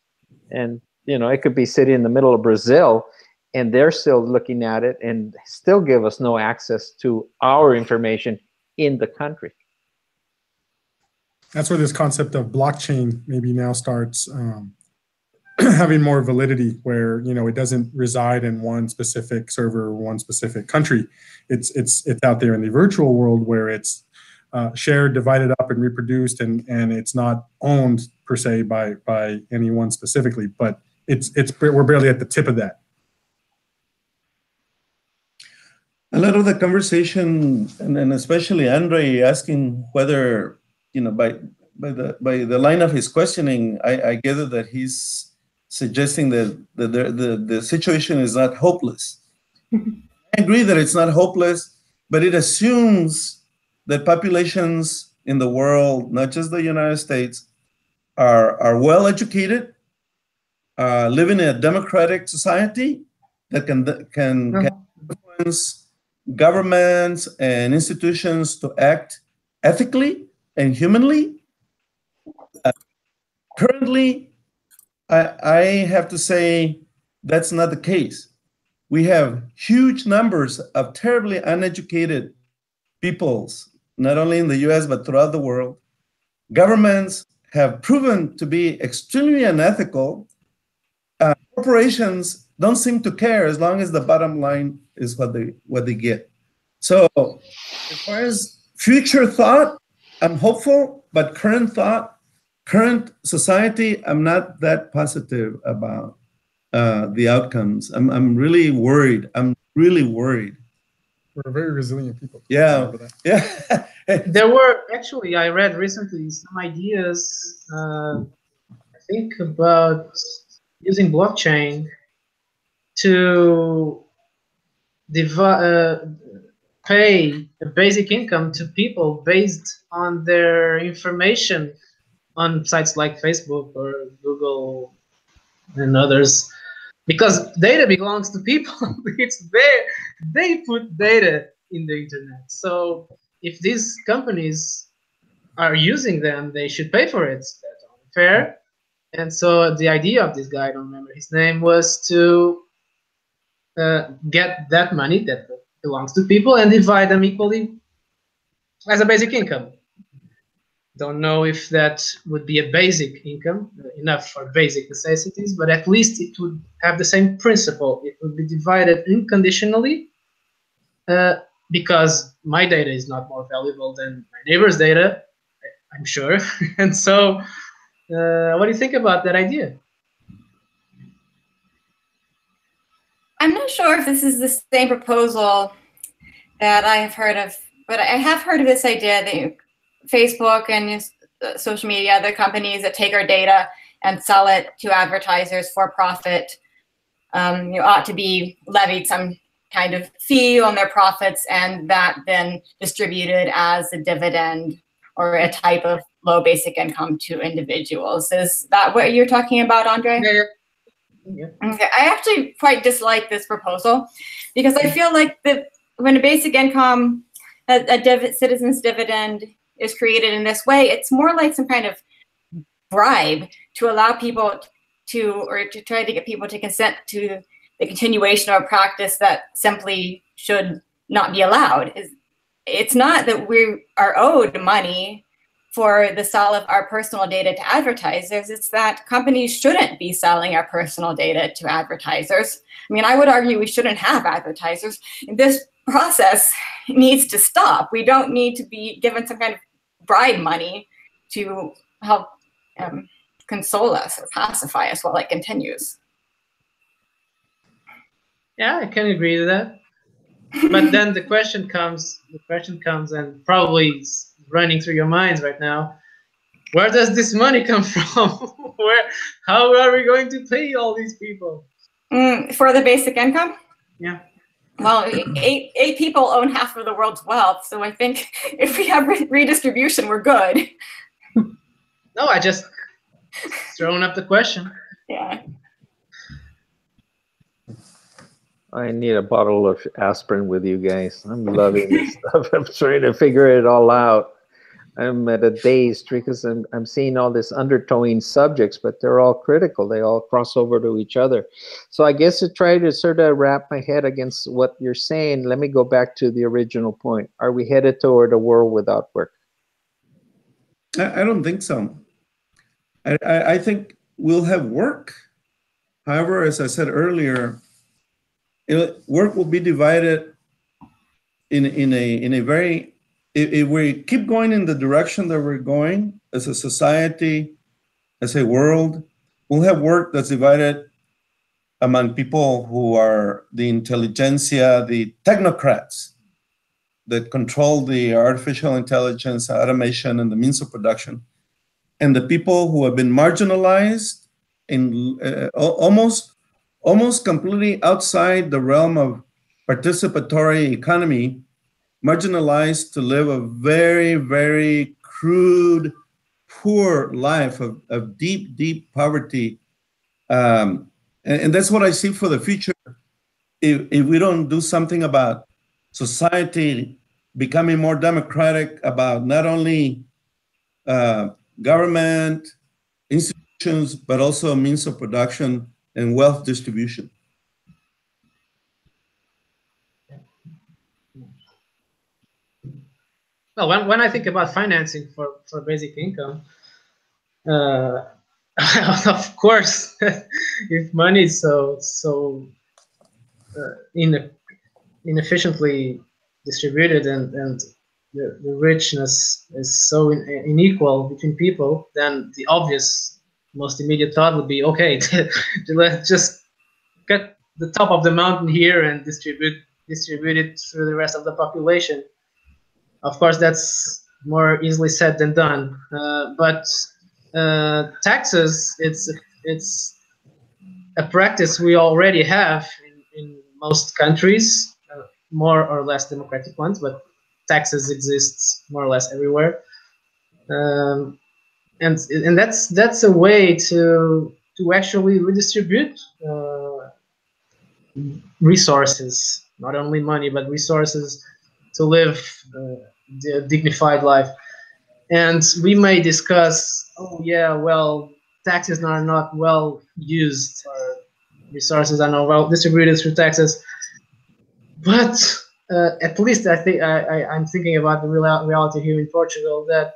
[SPEAKER 1] and it could be sitting in the middle of Brazil, and they're still looking at it and still give us no access to our information in the country.
[SPEAKER 4] That's where this concept of blockchain maybe now starts having more validity, where it doesn't reside in one specific server or one specific country. It's out there in the virtual world where it's shared, divided up, and reproduced, and it's not owned per se by anyone specifically, but we're barely at the tip of that.
[SPEAKER 5] A lot of the conversation, and especially Andre asking whether, by the line of his questioning, I gather that he's suggesting that the situation is not hopeless. I agree that it's not hopeless, but it assumes that populations in the world, not just the United States, are well educated, live in a democratic society that can influence governments and institutions to act ethically and humanly. Currently, I have to say that's not the case. We have huge numbers of terribly uneducated peoples, not only in the US, but throughout the world. Governments have proven to be extremely unethical. Corporations don't seem to care as long as the bottom line is what they get. So as far as future thought, I'm hopeful, but current society, I'm not that positive about the outcomes. I'm really worried.
[SPEAKER 4] We're a very resilient people.
[SPEAKER 5] Yeah.
[SPEAKER 2] There were actually, I read recently some ideas, I think, about using blockchain to pay a basic income to people based on their information on sites like Facebook or Google and others, because data belongs to people. It's they put data in the internet. So if these companies are using them, they should pay for it. That's only fair. And so the idea of this guy, I don't remember his name, was to get that money that belongs to people and divide them equally as a basic income. Don't know if that would be a basic income, enough for basic necessities, but at least it would have the same principle. It would be divided unconditionally, because my data is not more valuable than my neighbor's data, I'm sure. And so, what do you think about that idea?
[SPEAKER 6] I'm not sure if this is the same proposal that I have heard of, but I have heard of this idea that Facebook and social media, other companies that take our data and sell it to advertisers for profit, ought to be levied some kind of fee on their profits, and that then distributed as a dividend or a type of low basic income to individuals. Is that what you're talking about, Andre?
[SPEAKER 2] Yeah. Yeah.
[SPEAKER 6] Okay. I actually quite dislike this proposal because I feel like when a basic income, a citizen's dividend is created in this way, it's more like some kind of bribe to allow people to try to get people to consent to the continuation of a practice that simply should not be allowed. It's not that we are owed money for the sale of our personal data to advertisers. It's that companies shouldn't be selling our personal data to advertisers. I mean, I would argue we shouldn't have advertisers. This process needs to stop. We don't need to be given some kind of bribe money to help console us or pacify us while it continues.
[SPEAKER 2] Yeah, I can agree to that. But then the question comes, and probably it's running through your minds right now, where does this money come from? How are we going to pay all these people?
[SPEAKER 6] For the basic income?
[SPEAKER 2] Yeah.
[SPEAKER 6] Well, eight people own half of the world's wealth, so I think if we have redistribution, we're good.
[SPEAKER 2] No, I just thrown up the question.
[SPEAKER 6] Yeah.
[SPEAKER 1] I need a bottle of aspirin with you guys. I'm loving this stuff. I'm trying to figure it all out. I'm at a daze because I'm seeing all this undertowing subjects, but they're all critical. They all cross over to each other. So I guess to try to sort of wrap my head against what you're saying, let me go back to the original point. Are we headed toward a world without work?
[SPEAKER 5] I don't think so. I think we'll have work. However, as I said earlier, work will be divided in a very, if we keep going in the direction that we're going as a society, as a world, we'll have work that's divided among people who are the intelligentsia, the technocrats that control the artificial intelligence, automation, and the means of production, and the people who have been marginalized in almost completely outside the realm of participatory economy, marginalized to live a very, very crude, poor life of deep, deep poverty. And that's what I see for the future. If we don't do something about society becoming more democratic, about not only government, institutions, but also means of production and wealth distribution.
[SPEAKER 2] Well, when I think about financing for basic income, of course, if money is so inefficiently distributed and the richness is so unequal between people, then the obvious, most immediate thought would be, okay, let's just get the top of the mountain here and distribute it through the rest of the population. Of course, that's more easily said than done. But taxes, it's a practice we already have in most countries, more or less democratic ones, but taxes exist more or less everywhere. And that's a way to actually redistribute resources, not only money, but resources to live a dignified life. And we may discuss, oh yeah, well, taxes are not well used, or resources are not well distributed through taxes. But at least I think I'm thinking about the reality here in Portugal, that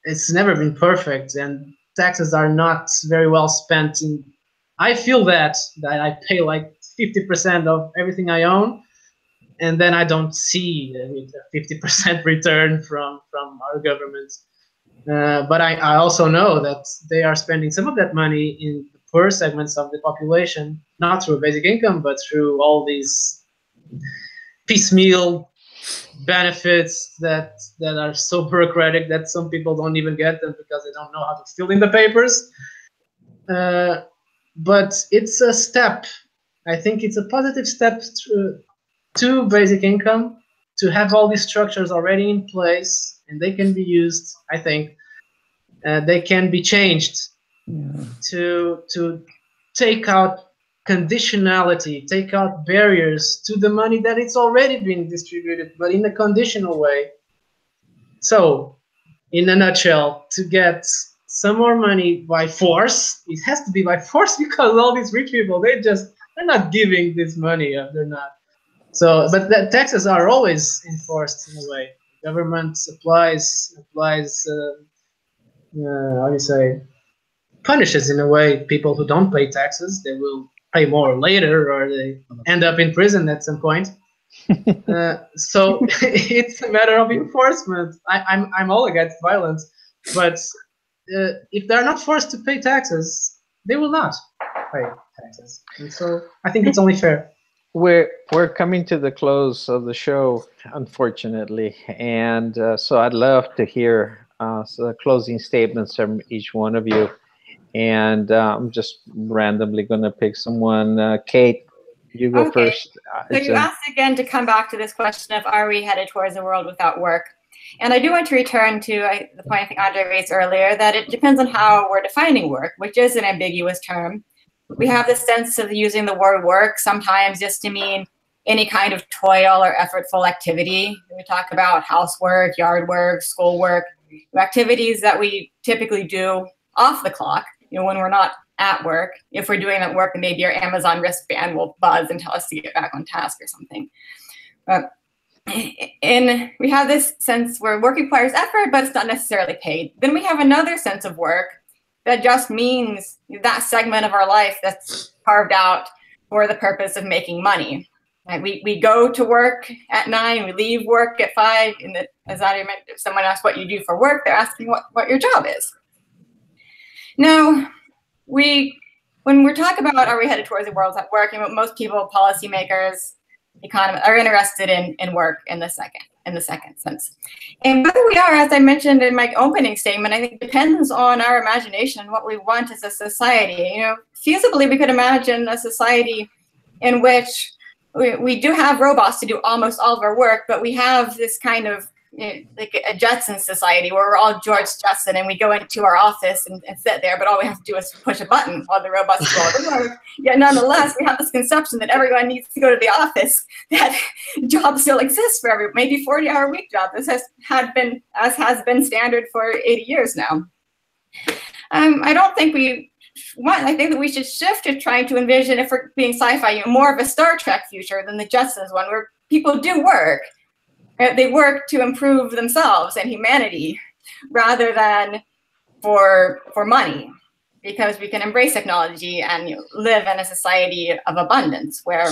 [SPEAKER 2] it's never been perfect, and taxes are not very well spent. I feel that I pay like 50% of everything I own, and then I don't see a 50% return from our government. But I also know that they are spending some of that money in the poor segments of the population, not through basic income, but through all these piecemeal benefits that are so bureaucratic that some people don't even get them because they don't know how to fill in the papers. But it's a step. I think it's a positive step to basic income, to have all these structures already in place, and they can be used. I think they can be changed to take out conditionality, take out barriers to the money that it's already being distributed, but in a conditional way. So, in a nutshell, to get some more money by force, it has to be by force because all these rich people, they're not giving this money up. They're not. So, but the taxes are always enforced in a way. The government applies how do you say, punishes in a way people who don't pay taxes. They will pay more later, or they end up in prison at some point. So it's a matter of enforcement. I'm all against violence, but if they're not forced to pay taxes, they will not pay taxes. And so I think it's only fair.
[SPEAKER 1] We're coming to the close of the show, unfortunately, and so I'd love to hear the closing statements from each one of you. And I'm just randomly going to pick someone. Kate, you go first.
[SPEAKER 6] So you asked again to come back to this question of, are we headed towards a world without work? And I do want to return to the point I think Andre raised earlier, that it depends on how we're defining work, which is an ambiguous term. We have this sense of using the word work sometimes just to mean any kind of toil or effortful activity. We talk about housework, yard work, schoolwork, activities that we typically do off the clock, when we're not at work. If we're doing that work, maybe our Amazon wristband will buzz and tell us to get back on task or something. And we have this sense where work requires effort, but it's not necessarily paid. Then we have another sense of work that just means that segment of our life that's carved out for the purpose of making money. Right? We go to work at 9, we leave work at 5. And as I mentioned, if someone asks what you do for work, they're asking what your job is. Now, when we're talking about are we headed towards a world without work, most people, policymakers, economists, are interested in work in the second sense. And whether we are, as I mentioned in my opening statement, I think depends on our imagination, what we want as a society. Feasibly, we could imagine a society in which we do have robots to do almost all of our work, but we have this kind of like a Jetson society where we're all George Jetson and we go into our office and sit there, but all we have to do is push a button while the robots do all the work. Yet nonetheless, we have this conception that everyone needs to go to the office, that jobs still exist for everyone, maybe 40-hour week job. This has been standard for 80 years now. I don't think I think that we should shift to trying to envision, if we're being sci-fi, more of a Star Trek future than the Jetsons one, where people do work. They work to improve themselves and humanity rather than for money, because we can embrace technology and live in a society of abundance where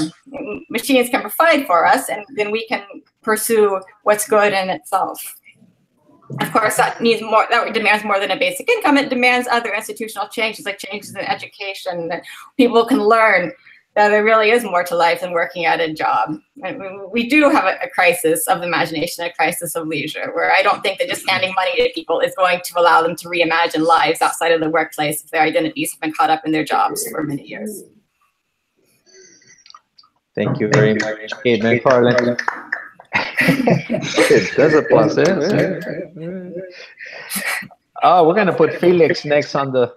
[SPEAKER 6] machines can provide for us, and then we can pursue what's good in itself. Of course, that demands more than a basic income. It demands other institutional changes, like changes in education, that people can learn that there really is more to life than working at a job. We do have a crisis of imagination, a crisis of leisure, where I don't think that just handing money to people is going to allow them to reimagine lives outside of the workplace if their identities have been caught up in their jobs for many years.
[SPEAKER 1] Thank you very much, Kate McFarland. That's a plus. Oh, we're gonna put Felix next on the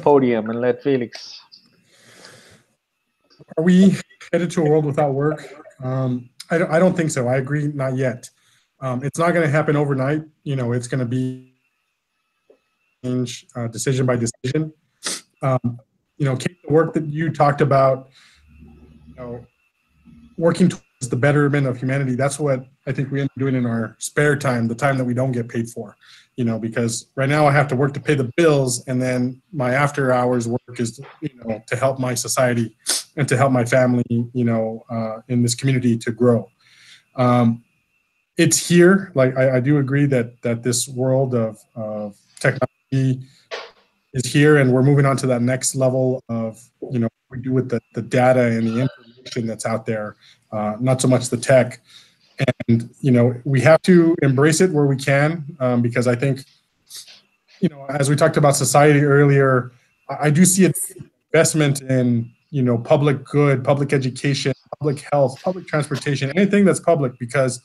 [SPEAKER 1] podium and let Felix.
[SPEAKER 4] Are we headed to a world without work? I don't think so. I agree, not yet. It's not going to happen overnight. It's going to be change decision by decision. Kate, the work that you talked about, working the betterment of humanity. That's what I think we end up doing in our spare time, the time that we don't get paid for, because right now I have to work to pay the bills, and then my after hours work is, to help my society and to help my family, in this community to grow. It's here. Like I do agree that this world of technology is here, and we're moving on to that next level of, what we do with the data and the information that's out there, not so much the tech. And, we have to embrace it where we can, because I think, as we talked about society earlier, I do see an investment in, public good, public education, public health, public transportation, anything that's public, because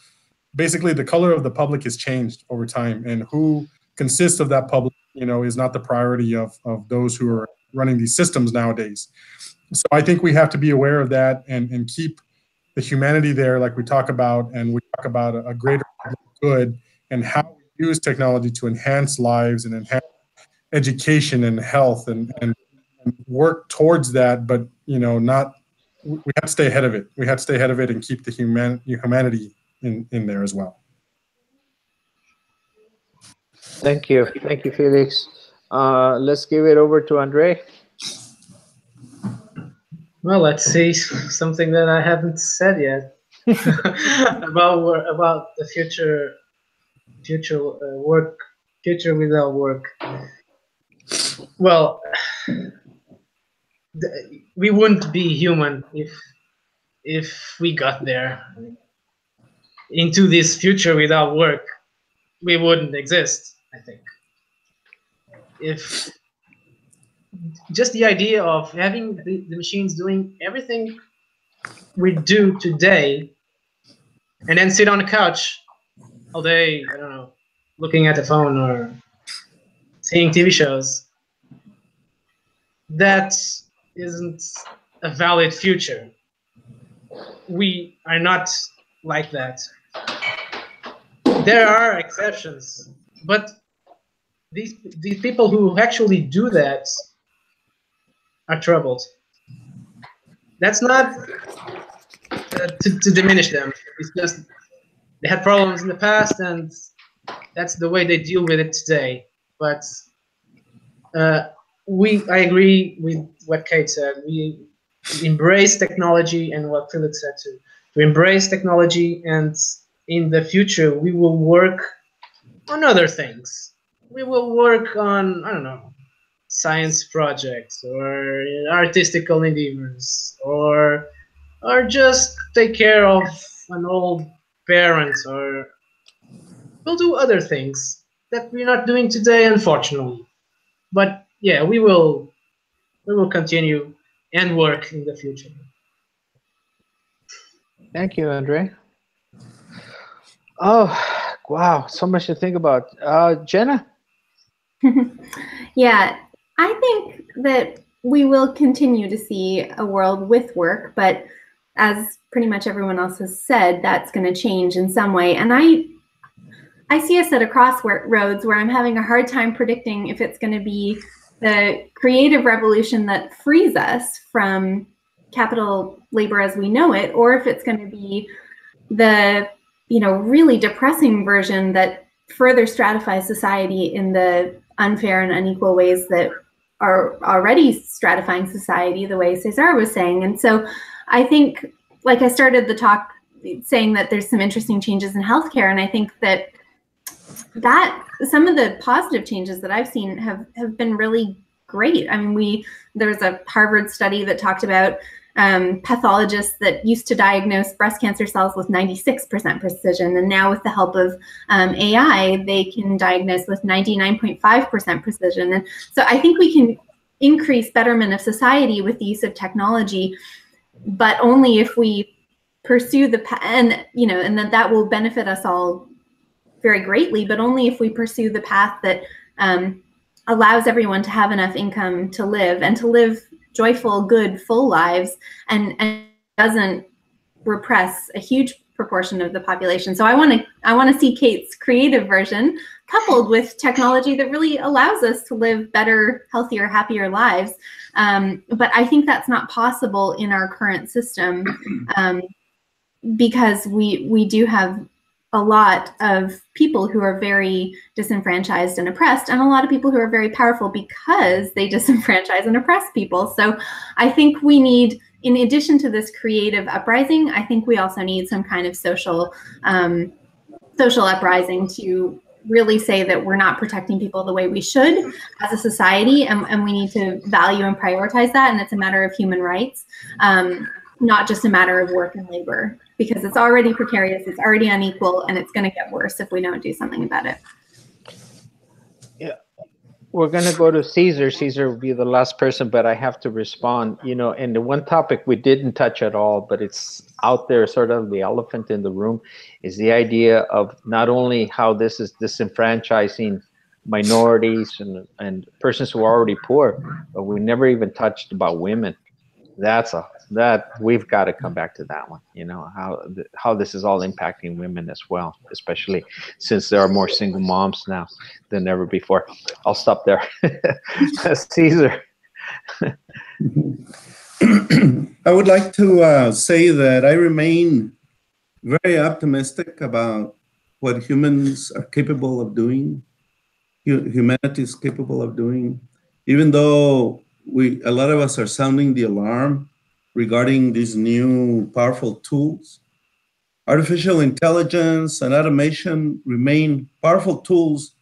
[SPEAKER 4] basically the color of the public has changed over time, and who consists of that public, is not the priority of those who are running these systems nowadays. So I think we have to be aware of that and keep the humanity there, like we talk about, and we talk about a greater good and how we use technology to enhance lives and enhance education and health and work towards that. But, not, we have to stay ahead of it. We have to stay ahead of it and keep the humanity in there as well.
[SPEAKER 1] Thank you, Felix. Let's give it over to Andre.
[SPEAKER 2] Well, let's see something that I haven't said yet about the future work, future without work. Well, we wouldn't be human if we got there. Into this future without work, we wouldn't exist, I think. If just the idea of having the machines doing everything we do today, and then sit on the couch all day, I don't know, looking at the phone or seeing TV shows, that isn't a valid future. We are not like that. There are exceptions, but these people who actually do that are troubled. That's not to diminish them. It's just they had problems in the past, and that's the way they deal with it today. But I agree with what Kate said. We embrace technology, and what Felix said too. To embrace technology, and in the future we will work on other things. We will work on, I don't know, science projects or artistical endeavors, or just take care of an old parent, or we'll do other things that we're not doing today, unfortunately. But yeah, we will continue and work in the future.
[SPEAKER 1] Thank you, Andre. Oh, wow, so much to think about. Jenna?
[SPEAKER 3] Yeah, I think that we will continue to see a world with work, but as pretty much everyone else has said, that's going to change in some way. And I see us at a crossroads where I'm having a hard time predicting if it's going to be the creative revolution that frees us from capital labor as we know it, or if it's going to be the, really depressing version that further stratifies society in the unfair and unequal ways that are already stratifying society, the way Cesar was saying. And so I think, like I started the talk saying that there's some interesting changes in healthcare, and I think that some of the positive changes that I've seen have been really great. I mean, there's a Harvard study that talked about pathologists that used to diagnose breast cancer cells with 96% precision, and now with the help of AI, they can diagnose with 99.5% precision. And so I think we can increase betterment of society with the use of technology, but only if we pursue and then that will benefit us all very greatly, but only if we pursue the path that allows everyone to have enough income to live, and to live joyful, good, full lives, and doesn't repress a huge proportion of the population. So I want to see Kate's creative version coupled with technology that really allows us to live better, healthier, happier lives. But I think that's not possible in our current system. because we do have a lot of people who are very disenfranchised and oppressed, and a lot of people who are very powerful because they disenfranchise and oppress people. So I think we need, in addition to this creative uprising, I think we also need some kind of social uprising to really say that we're not protecting people the way we should as a society, and we need to value and prioritize that, and it's a matter of human rights, not just a matter of work and labor, because it's already precarious, it's already unequal, and it's going to get worse if we don't do something about it.
[SPEAKER 1] Yeah, we're going to go to Caesar. Caesar will be the last person, but I have to respond. You know, and the one topic we didn't touch at all, but it's out there, sort of the elephant in the room, is the idea of not only how this is disenfranchising minorities and persons who are already poor, but we never even touched about women. That we've got to come back to that one. You know, how this is all impacting women as well, especially since there are more single moms now than ever before. I'll stop there. Caesar.
[SPEAKER 5] I would like to say that I remain very optimistic about what humans are capable of doing, humanity is capable of doing, even though a lot of us are sounding the alarm regarding these new powerful tools. Artificial intelligence and automation remain powerful tools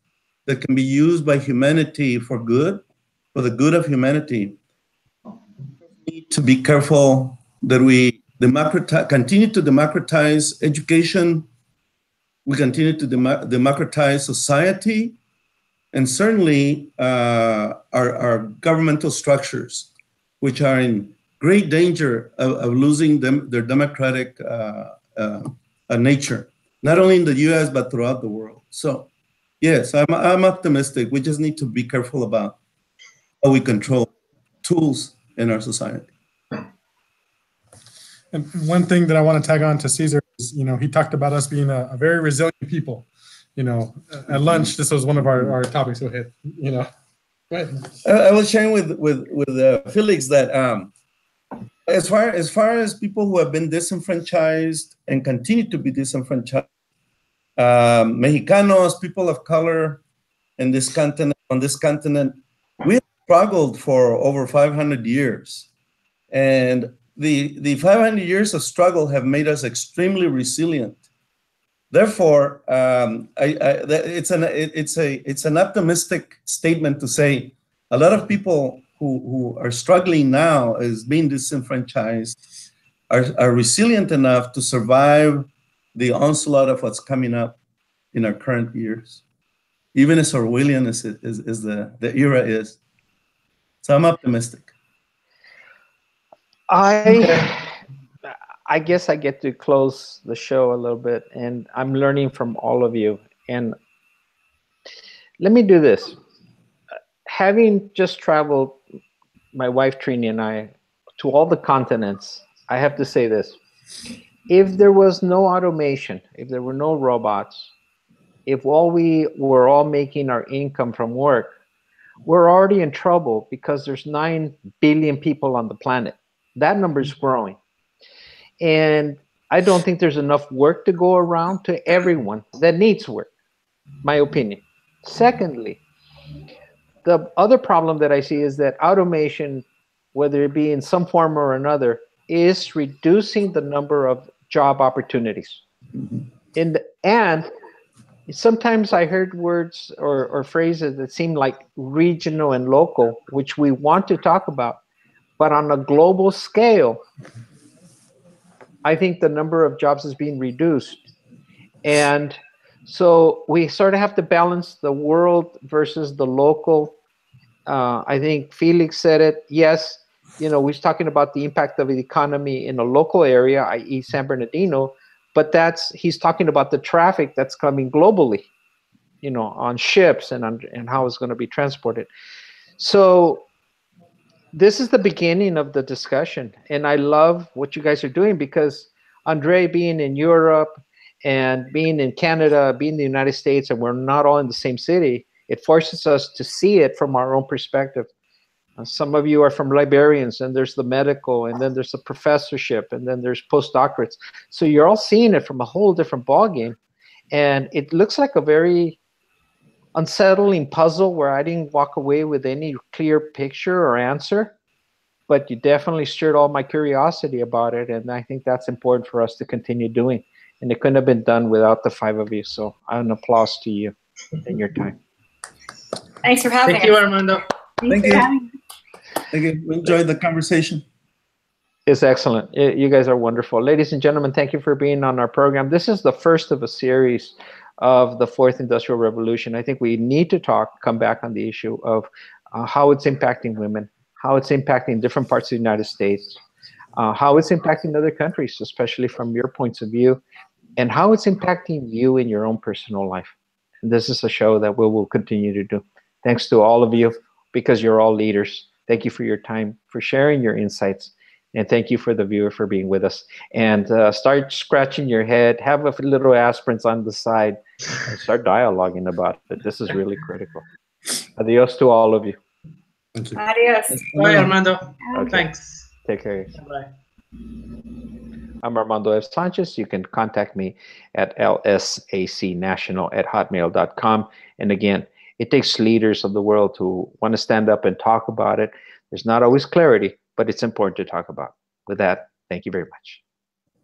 [SPEAKER 5] that can be used by humanity for good, for the good of humanity. We need to be careful that we continue to democratize education, we continue to democratize society, and certainly our governmental structures, which are in great danger of losing their democratic nature, not only in the US, but throughout the world. So yes, I'm optimistic. We just need to be careful about how we control tools in our society.
[SPEAKER 4] And one thing that I want to tag on to Caesar is, you know, he talked about us being a very resilient people. You know, at lunch, this was one of our topics we hit, you know. Right.
[SPEAKER 5] I was sharing with Felix that as far as people who have been disenfranchised and continue to be disenfranchised, Mexicanos, people of color on this continent, we have struggled for over 500 years. And the 500 years of struggle have made us extremely resilient. Therefore, it's an optimistic statement to say a lot of people who are struggling now as being disenfranchised are resilient enough to survive the onslaught of what's coming up in our current years, even as Orwellian as the era is. So I'm optimistic.
[SPEAKER 1] I guess I get to close the show a little bit, and I'm learning from all of you. And let me do this. Having just traveled, my wife Trini and I, to all the continents, I have to say this. If there was no automation, if there were no robots, if we were all making our income from work, we're already in trouble because there's 9 billion people on the planet. That number is growing. And I don't think there's enough work to go around to everyone that needs work, my opinion. Secondly, the other problem that I see is that automation, whether it be in some form or another, is reducing the number of job opportunities. And sometimes I heard words or phrases that seem like regional and local, which we want to talk about. But on a global scale, I think the number of jobs is being reduced. And so we sort of have to balance the world versus the local. I think Felix said it. Yes, you know, we're talking about the impact of the economy in a local area, i.e. San Bernardino, but he's talking about the traffic that's coming globally, you know, on ships and how it's going to be transported. So this is the beginning of the discussion, and I love what you guys are doing, because Andre being in Europe and being in Canada, being in the United States, and we're not all in the same city, it forces us to see it from our own perspective. Some of you are from librarians, and there's the medical, and then there's the professorship, and then there's postdoctorates. So you're all seeing it from a whole different ballgame. And it looks like a very unsettling puzzle where I didn't walk away with any clear picture or answer, but you definitely stirred all my curiosity about it, and I think that's important for us to continue doing. And it couldn't have been done without the 5 of you, so an applause to you and your time.
[SPEAKER 6] Thanks for having us.
[SPEAKER 2] Thank you, Armando.
[SPEAKER 5] Thank you. Thank you. We enjoyed the conversation.
[SPEAKER 1] It's excellent. You guys are wonderful. Ladies and gentlemen, thank you for being on our program. This is the first of a series of the 4th Industrial Revolution. I think we need to come back on the issue of how it's impacting women, how it's impacting different parts of the United States, how it's impacting other countries, especially from your points of view, and how it's impacting you in your own personal life. And this is a show that we will continue to do. Thanks to all of you, because you're all leaders. Thank you for your time, for sharing your insights. And thank you for the viewer for being with us. And start scratching your head, have a little aspirins on the side, and start dialoguing about it. This is really critical. Adios to all of you.
[SPEAKER 4] Thank you.
[SPEAKER 6] Adios.
[SPEAKER 2] Bye, Armando.
[SPEAKER 1] Okay.
[SPEAKER 2] Thanks.
[SPEAKER 1] Take care.
[SPEAKER 2] Bye.
[SPEAKER 1] I'm Armando F. Sanchez. You can contact me at lsacnational@hotmail.com. And again, it takes leaders of the world who want to stand up and talk about it. There's not always clarity, but it's important to talk about. With that, thank you very much.